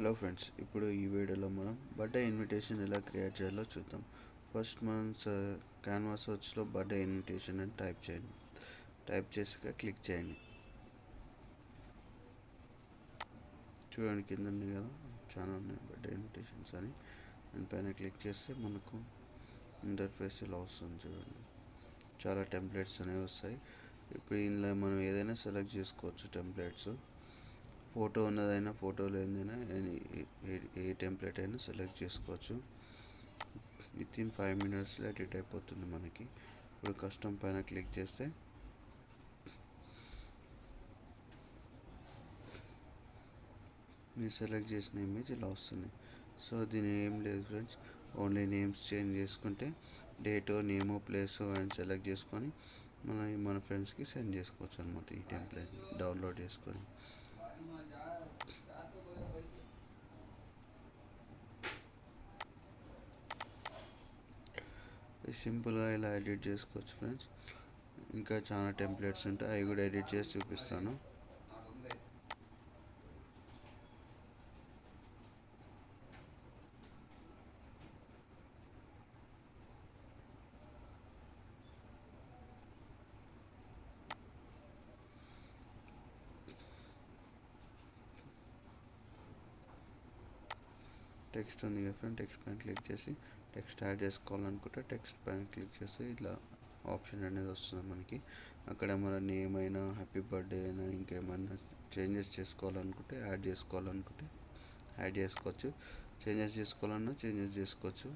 Hello friends, ఇప్పుడు ఈ వీడియోలో మనం బర్త్డే ఇన్విటేషన్ ఎలా క్రియేట్ చేయాలో చూద్దాం. ఫస్ట్ మనం క్యాన్వా సర్చ్లో బర్త్డే ఇన్విటేషన్ అని టైప్ చేయండి. టైప్ చేసాక క్లిక్ చేయండి. చూడండి, కింద ఉంది కదా, చాలా ఉన్నాయి బర్త్డే ఇన్విటేషన్స్ అని. దానిపైన క్లిక్ చేస్తే మనకు ఇంటర్ఫేస్ ఇలా వస్తుంది. చూడండి, చాలా టెంప్లెట్స్ అనేవి వస్తాయి. ఇప్పుడు ఇందులో మనం ఏదైనా సెలెక్ట్ చేసుకోవచ్చు. టెంప్లెట్స్ ఫోటో ఉన్నదైనా, ఫోటో లేనిదైనా ఏ టెంప్లెట్ అయినా సెలెక్ట్ చేసుకోవచ్చు. విత్ ఇన్ 5 minutesలో ఎడిట్ అయిపోతుంది మనకి. ఇప్పుడు కస్టమ్ పైన క్లిక్ చేస్తే మీరు సెలెక్ట్ చేసిన ఇమేజ్ ఇలా వస్తుంది. సో దీని ఏం లేదు ఫ్రెండ్స్, ఓన్లీ నేమ్స్ చేంజ్ చేసుకుంటే డేటో, నేమో, ప్లేసో అని సెలెక్ట్ చేసుకొని మన ఫ్రెండ్స్కి సెండ్ చేసుకోవచ్చు అనమాట. ఈ టెంప్లెట్ డౌన్లోడ్ చేసుకొని సింపుల్గా ఇలా ఎడిట్ చేసుకోవచ్చు ఫ్రెండ్స్. ఇంకా చాలా టెంప్లెట్స్ ఉంటాయి, అవి కూడా ఎడిట్ చేసి చూపిస్తాను. టెక్స్ట్ ఉంది కదా ఫ్రెండ్, టెక్స్ట్ పైన క్లిక్ చేసి టెక్స్ట్ యాడ్ చేసుకోవాలనుకుంటే టెక్స్ట్ పైన క్లిక్ చేసి ఇట్లా ఆప్షన్ అనేది వస్తుంది మనకి. అక్కడ మన నేమ్ అయినా, హ్యాపీ బర్త్డే అయినా, ఇంకేమైనా చేంజెస్ చేసుకోవాలనుకుంటే యాడ్ చేసుకోవచ్చు. చేంజెస్ చేసుకోవాలన్నా చేంజెస్ చేసుకోవచ్చు.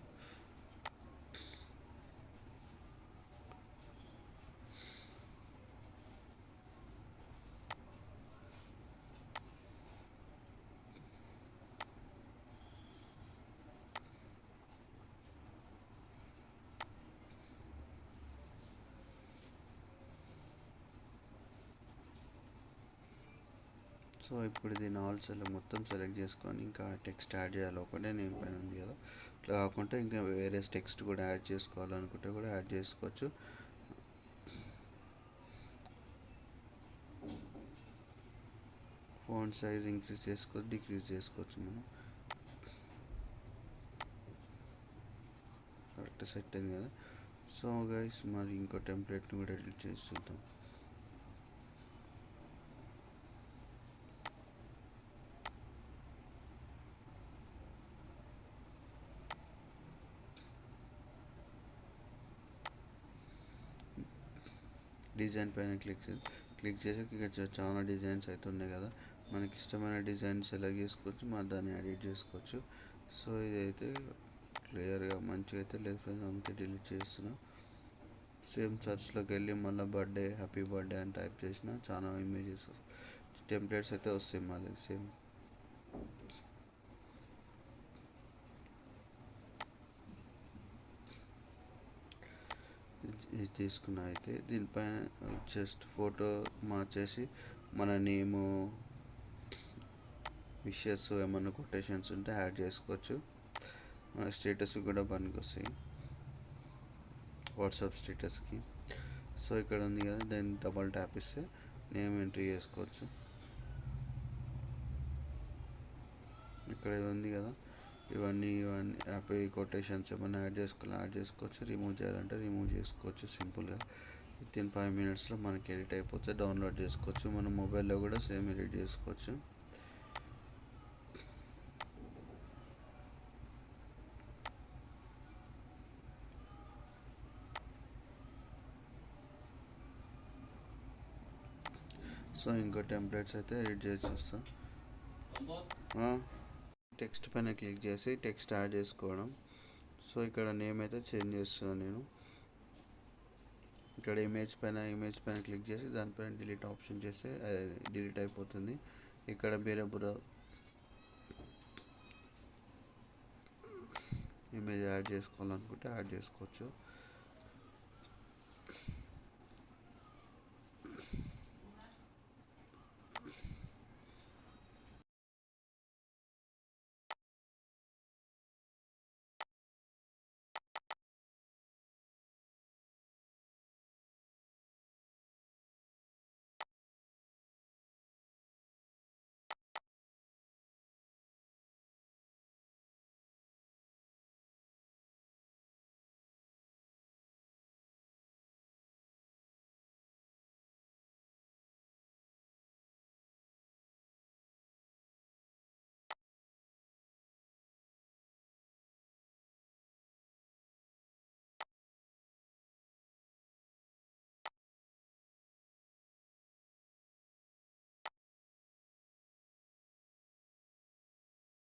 సో ఇప్పుడు దీన్ని మొత్తం సెలెక్ట్ చేసుకొని ఇంకా టెక్స్ట్ యాడ్ చేయాలి. ఒకటే నేమ్ పైన ఉంది కదా, ఇట్లా కాకుండా ఇంకా వేరే టెక్స్ట్ కూడా యాడ్ చేసుకోవాలనుకుంటే కూడా యాడ్ చేసుకోవచ్చు. ఫాంట్ సైజ్ ఇంక్రీజ్ చేసుకోవచ్చు, డిక్రీజ్ చేసుకోవచ్చు. మనం కరెక్ట్ సెట్ అయింది కదా. సో గైస్, మరి ఇంకో టెంప్లెట్ని కూడా ఎడిట్ చేసి చూద్దాం. డిజైన్ పైన క్లిక్ చేసి ఇక్కడ చాలా డిజైన్స్ అయితే ఉన్నాయి కదా, మనకి ఇష్టమైన డిజైన్ సెలెక్ట్ చేసుకోవచ్చు, మరి దాన్ని ఎడిట్ చేసుకోవచ్చు. సో ఇదైతే క్లియర్గా మంచిగా అయితే లేదు ఫ్రెండ్స్, అందుకే డిలీట్ చేస్తున్నా. సేమ్ సర్చ్లోకి వెళ్ళి మళ్ళీ బర్త్డే, హ్యాపీ బర్త్డే అని టైప్ చేసిన చాలా ఇమేజెస్, టెంప్లెట్స్ అయితే వస్తాయి మళ్ళీ సేమ్. ఇది తీసుకున్న అయితే దీనిపైన జస్ట్ ఫోటో మార్చేసి మన నేము, విషెస్, ఏమన్నా కొటేషన్స్ ఉంటే యాడ్ చేసుకోవచ్చు. మన స్టేటస్ కూడా పనికొస్తాయి, వాట్సాప్ స్టేటస్కి. సో ఇక్కడ ఉంది కదా, దాన్ని డబల్ ట్యాప్ ఇస్తే నేమ్ ఎంట్రీ చేసుకోవచ్చు. ఇక్కడ ఉంది కదా, ఇవన్నీ హ్యాపీ కొటేషన్స్ ఏమైనా యాడ్ చేసుకోవచ్చు. రిమూవ్ చేయాలంటే రిమూవ్ చేసుకోవచ్చు సింపుల్గా. విత్ ఇన్ 5 minutesలో మనకి ఎడిట్ అయిపోతే డౌన్లోడ్ చేసుకోవచ్చు. మన మొబైల్లో కూడా సేమ్ ఎడిట్ చేసుకోవచ్చు. సో ఇంకో టెంప్లెట్స్ అయితే ఎడిట్ చేసి చూస్తాం. టెక్స్ట్ పైన క్లిక్ చేసి టెక్స్ట్ యాడ్ చేసుకోవడం. సో ఇక్కడ నేమ్ అయితే చేంజ్ చేస్తున్నాను నేను. ఇక్కడ ఇమేజ్ పైన క్లిక్ చేసి దానిపైన డిలీట్ ఆప్షన్ చేస్తే డిలీట్ అయిపోతుంది. ఇక్కడ వేరే ఇమేజ్ యాడ్ చేసుకోవాలనుకుంటే యాడ్ చేసుకోవచ్చు.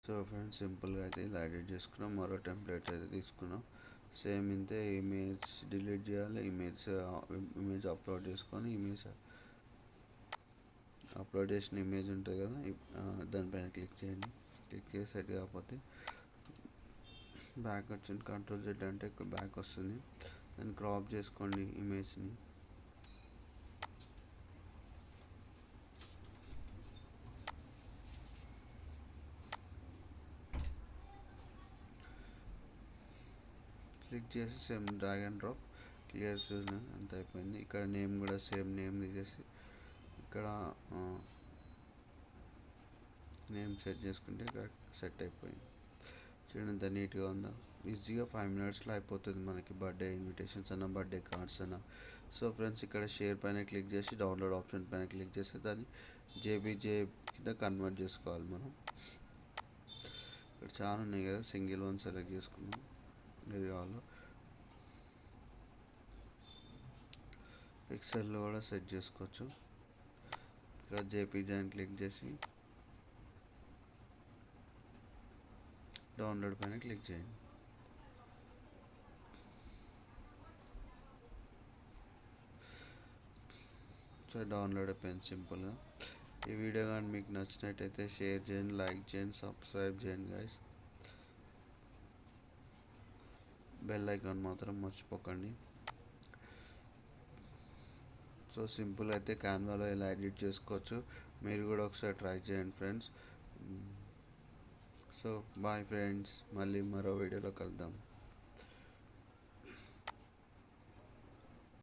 సో ఫ్రెండ్స్ సింపుల్గా అయితే ఇలా ఎడిట్ చేసుకున్నాం. మరో టెంప్లెట్ అయితే తీసుకున్నాం. సేమ్ ఇంతే ఇమేజ్ డిలీట్ చేయాలి. ఇమేజ్ అప్లోడ్ చేసుకొని అప్లోడ్ చేసిన ఇమేజ్ ఉంటుంది కదా, దానిపైన క్లిక్ చేయండి. క్లిక్ చేసి సెట్ కాకపోతే బ్యాక్ వచ్చింది, కంట్రోల్ Z అంటే ఇక్కడ బ్యాక్ వస్తుంది. దాన్ని క్రాప్ చేసుకోండి ఇమేజ్ని. క్లిక్ చేసి same drag and drop clear చూసిన అంత అయిపోయింది. ఇక్కడ నేమ్ కూడా సేమ్ నేమ్ తీసేసి ఇక్కడ నేమ్ సెట్ చేసుకుంటే ఇక్కడ సెట్ అయిపోయింది. చూడండి ఎంత నీట్గా ఉందో. ఈజీగా 5 మినిట్స్లో అయిపోతుంది మనకి బర్త్డే ఇన్విటేషన్స్ అన్న, బర్త్డే కార్డ్స్ అన్న. సో ఫ్రెండ్స్ ఇక్కడ షేర్ పైన క్లిక్ చేసి డౌన్లోడ్ ఆప్షన్ పైన క్లిక్ చేసి దాన్ని జేబీజే కింద కన్వర్ట్ చేసుకోవాలి మనం. ఇక్కడ చాలా ఉన్నాయి కదా, సింగిల్ వన్ సెలెక్ట్ చేసుకున్నాం ఏది కావాలో. పిక్సెల్లో కూడా సెట్ చేసుకోవచ్చు. ఇక్కడ జేపీజే అని క్లిక్ చేసి డౌన్లోడ్ పైన క్లిక్ చేయండి. సో డౌన్లోడ్ అయిపోయింది సింపుల్గా. ఈ వీడియో కానీ మీకు నచ్చినట్టయితే షేర్ చేయండి, లైక్ చేయండి, సబ్స్క్రైబ్ చేయండి గైస్. బెల్ ఐకాన్ మాత్రం మర్చిపోకండి. సో సింపుల్ అయితే క్యాన్వాలో ఇలా ఎడిట్ చేసుకోవచ్చు. మీరు కూడా ఒకసారి ట్రై చేయండి ఫ్రెండ్స్. సో బాయ్ ఫ్రెండ్స్, మళ్ళీ మరో వీడియోలో కలుద్దాం.